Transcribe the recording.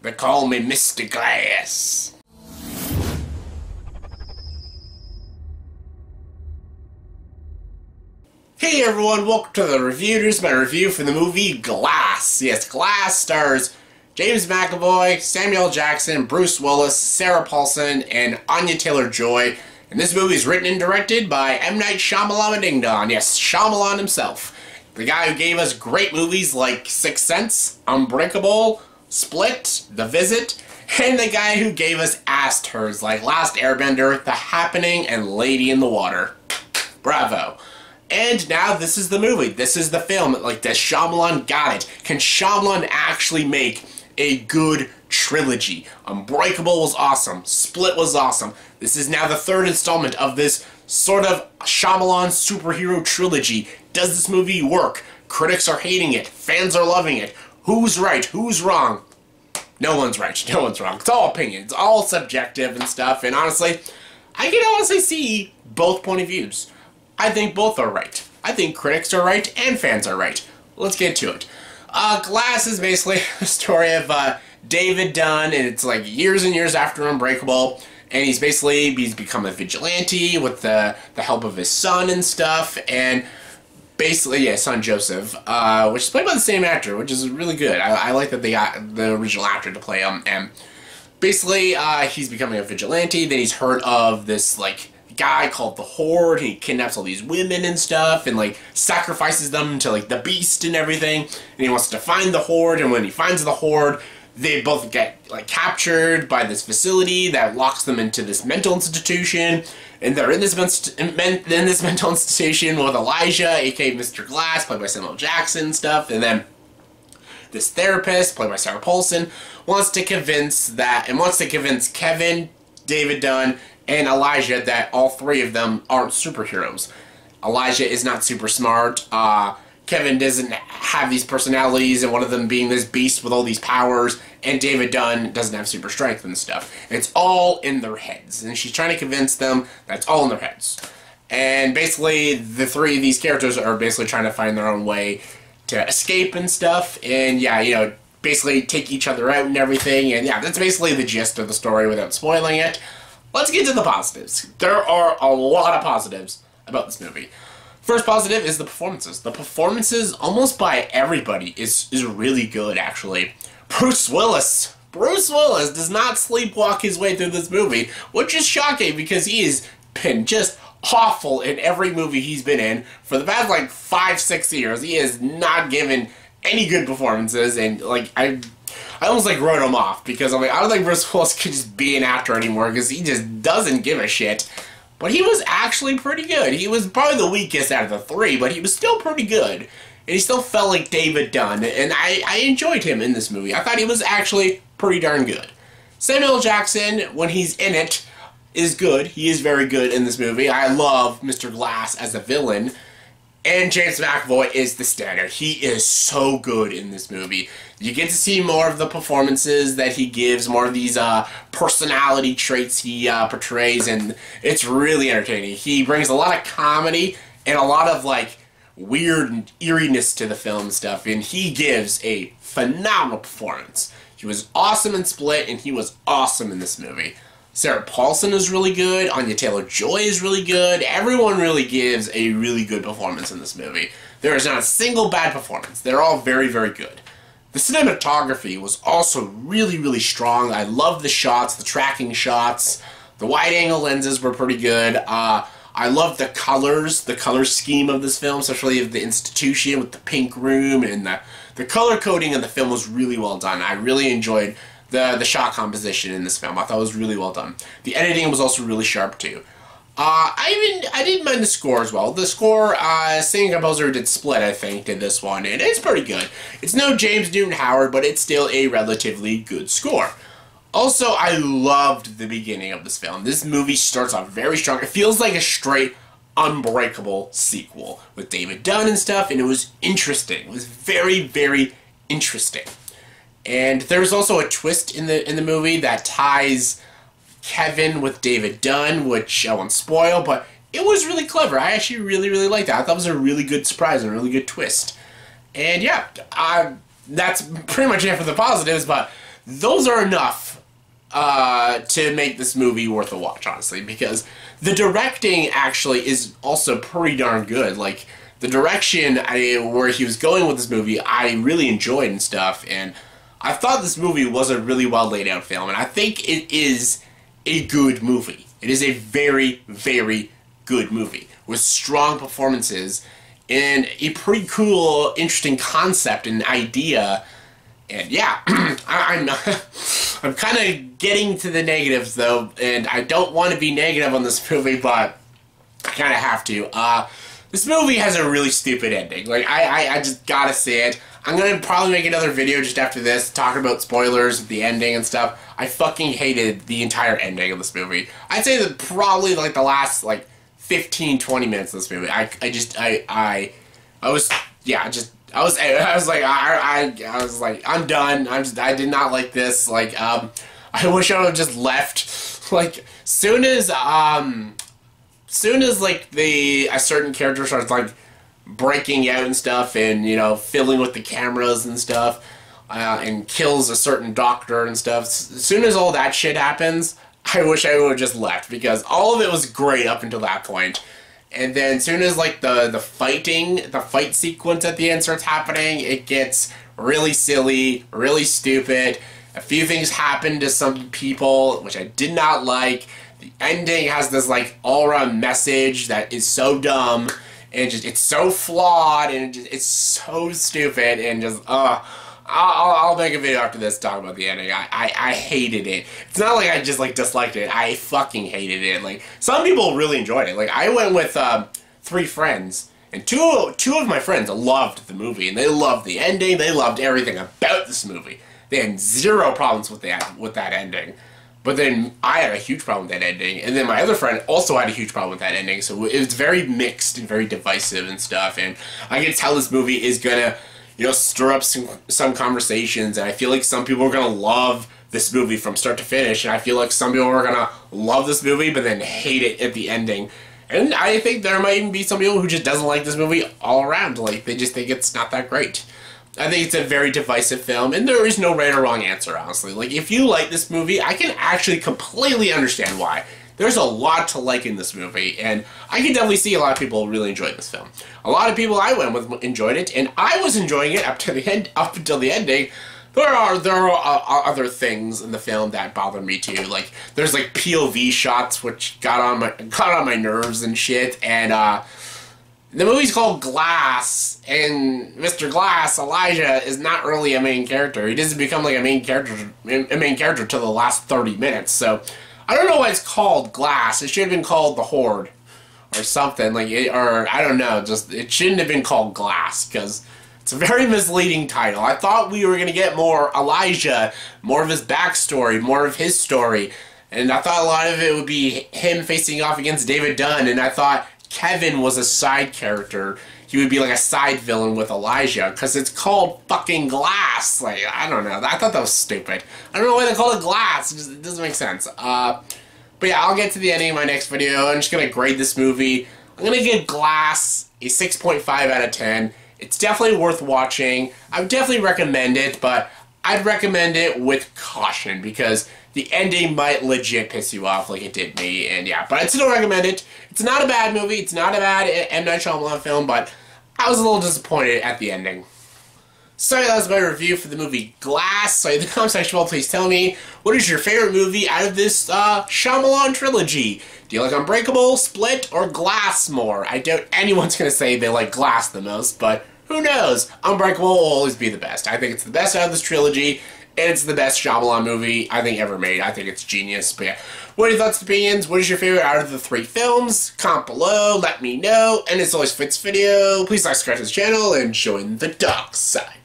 They call me Mr. Glass. Hey everyone, welcome to the JayVaters, my review for the movie Glass. Yes, Glass stars James McAvoy, Samuel Jackson, Bruce Willis, Sarah Paulson, and Anya Taylor-Joy. And this movie is written and directed by M. Night Shyamalan Ding Dong. Yes, Shyamalan himself. The guy who gave us great movies like Sixth Sense, Unbreakable, Split, The Visit, and the guy who gave us ass turds like Last Airbender, The Happening, and Lady in the Water. Bravo. And now this is the movie. This is the film. Like, does Shyamalan got it? Can Shyamalan actually make a good trilogy? Unbreakable was awesome. Split was awesome. This is now the third installment of this sort of Shyamalan superhero trilogy. Does this movie work? Critics are hating it. Fans are loving it. Who's right? Who's wrong? No one's right. No one's wrong. It's all opinion. It's all subjective and stuff. And honestly, I can honestly see both point of views. I think both are right. I think critics are right and fans are right. Let's get to it. Glass is basically the story of David Dunn, and it's like years and years after Unbreakable, and he's become a vigilante with the help of his son and stuff, and basically, yeah, son Joseph, which is played by the same actor, which is really good. I like that they got the original actor to play him, and basically, he's becoming a vigilante. Then he's heard of this, like, guy called the Horde. He kidnaps all these women and stuff and like sacrifices them to like the beast and everything, and he wants to find the Horde. And when he finds the Horde, they both get like captured by this facility that locks them into this mental institution, and they're in this mental institution with Elijah, aka Mr. Glass, played by Samuel Jackson and stuff. And then this therapist, played by Sarah Paulson, wants to convince Kevin, David Dunn, and Elijah that all three of them aren't superheroes. Elijah is not super smart. Kevin doesn't have these personalities, and one of them being this beast with all these powers, and David Dunn doesn't have super strength and stuff. It's all in their heads, and she's trying to convince them that's all in their heads. And basically, the three of these characters are basically trying to find their own way to escape and stuff, and yeah, you know, basically take each other out and everything, and yeah, that's basically the gist of the story without spoiling it. Let's get to the positives. There are a lot of positives about this movie. First positive is the performances. The performances, almost by everybody, is really good, actually. Bruce Willis. Bruce Willis does not sleepwalk his way through this movie, which is shocking because he has been just awful in every movie he's been in for the past, like, 5-6 years. He has not given any good performances, and, like, I almost like wrote him off because I'm like, I don't think Bruce Willis could just be an actor anymore because he just doesn't give a shit. But he was actually pretty good. He was probably the weakest out of the three, but he was still pretty good. And he still felt like David Dunn, and I enjoyed him in this movie. I thought he was actually pretty darn good. Samuel Jackson, when he's in it, is good. He is very good in this movie. I love Mr. Glass as a villain. And James McAvoy is the standard. He is so good in this movie. You get to see more of the performances that he gives, more of these personality traits he portrays, and it's really entertaining. He brings a lot of comedy and a lot of like weird eeriness to the film and stuff, and he gives a phenomenal performance. He was awesome in Split, and he was awesome in this movie. Sarah Paulson is really good. Anya Taylor-Joy is really good. Everyone really gives a really good performance in this movie. There is not a single bad performance. They're all very, very good. The cinematography was also really, really strong. I love the shots, the tracking shots. The wide-angle lenses were pretty good. I love the colors, the color scheme of this film, especially of the institution with the pink room, and the color coding of the film was really well done. I really enjoyed the shot composition in this film. I thought it was really well done. The editing was also really sharp too. I didn't mind the score as well. The score, same composer did Split, I think, did this one, and it's pretty good. It's no James Newton Howard, but it's still a relatively good score. Also, I loved the beginning of this film. This movie starts off very strong. It feels like a straight Unbreakable sequel with David Dunn and stuff, and it was interesting. It was very, very interesting. And there's also a twist in the movie that ties Kevin with David Dunn, which I won't spoil, but it was really clever. I actually really, really liked that. I thought it was a really good surprise and a really good twist. And yeah, that's pretty much it for the positives, but those are enough to make this movie worth a watch, honestly, because the directing actually is also pretty darn good. Like, the direction where he was going with this movie, I really enjoyed and stuff, and I thought this movie was a really well laid out film, and I think it is a good movie. It is a very, very good movie with strong performances and a pretty cool, interesting concept and idea. And yeah, I'm kind of getting to the negatives though, and I don't want to be negative on this movie, but I kind of have to. This movie has a really stupid ending. Like, I just gotta say it. I'm gonna probably make another video just after this, talking about spoilers of the ending and stuff. I fucking hated the entire ending of this movie. I'd say that probably, like, the last, like, 15-20 minutes of this movie. I was like, I'm done. I did not like this. Like, I wish I would have just left. Like, soon as like a certain character starts like breaking out and stuff, and you know, fiddling with the cameras and stuff, and kills a certain doctor and stuff. As soon as all that shit happens, I wish I would have just left, because all of it was great up until that point. And then as soon as like the fight sequence at the end starts happening, it gets really silly, really stupid. A few things happen to some people, which I did not like. The ending has this like all-around message that is so dumb, and just it's so flawed, and it's so stupid, and just I'll make a video after this talking about the ending. I hated it. It's not like I just like disliked it. I fucking hated it. Like, some people really enjoyed it. Like, I went with 3 friends, and two of my friends loved the movie, and they loved the ending. They loved everything about this movie. They had zero problems with that ending. But then I had a huge problem with that ending, and then my other friend also had a huge problem with that ending. So it was very mixed and very divisive and stuff. And I can tell this movie is gonna, you know, stir up some conversations, and I feel like some people are gonna love this movie from start to finish, and I feel like some people are gonna love this movie but then hate it at the ending. And I think there might even be some people who just doesn't like this movie all around. Like, they just think it's not that great. I think it's a very divisive film, and there is no right or wrong answer, honestly. Like, if you like this movie, I can actually completely understand why. There's a lot to like in this movie, and I can definitely see a lot of people really enjoyed this film. A lot of people I went with enjoyed it, and I was enjoying it up until the ending. There are other things in the film that bother me too. Like, there's like POV shots which got on my nerves and shit, and the movie's called Glass, and Mr. Glass, Elijah, is not really a main character. He doesn't become like a main character till the last 30 minutes. So I don't know why it's called Glass. It should have been called The Horde or something, like or I don't know. Just, it shouldn't have been called Glass, because it's a very misleading title. I thought we were gonna get more Elijah, more of his backstory, more of his story, and I thought a lot of it would be him facing off against David Dunn, and I thought Kevin was a side character. He would be like a side villain with Elijah, because it's called fucking Glass. Like, I don't know. I thought that was stupid. I don't know why they call it Glass. It doesn't make sense. But yeah, I'll get to the ending of my next video. I'm just going to grade this movie. I'm going to give Glass a 6.5 out of 10. It's definitely worth watching. I would definitely recommend it, but I'd recommend it with caution, because the ending might legit piss you off like it did me, and yeah, but I'd still recommend it. It's not a bad movie, it's not a bad M. Night Shyamalan film, but I was a little disappointed at the ending. So that was my review for the movie Glass. So in the comment section below, please tell me, what is your favorite movie out of this Shyamalan trilogy? Do you like Unbreakable, Split, or Glass more? I doubt anyone's going to say they like Glass the most, but who knows? Unbreakable will always be the best. I think it's the best out of this trilogy, and it's the best Shyamalan movie I think ever made. I think it's genius. But yeah, what are your thoughts and opinions? What is your favorite out of the 3 films? Comment below, let me know. And as always for this video, please like, subscribe to this channel, and join the dark side.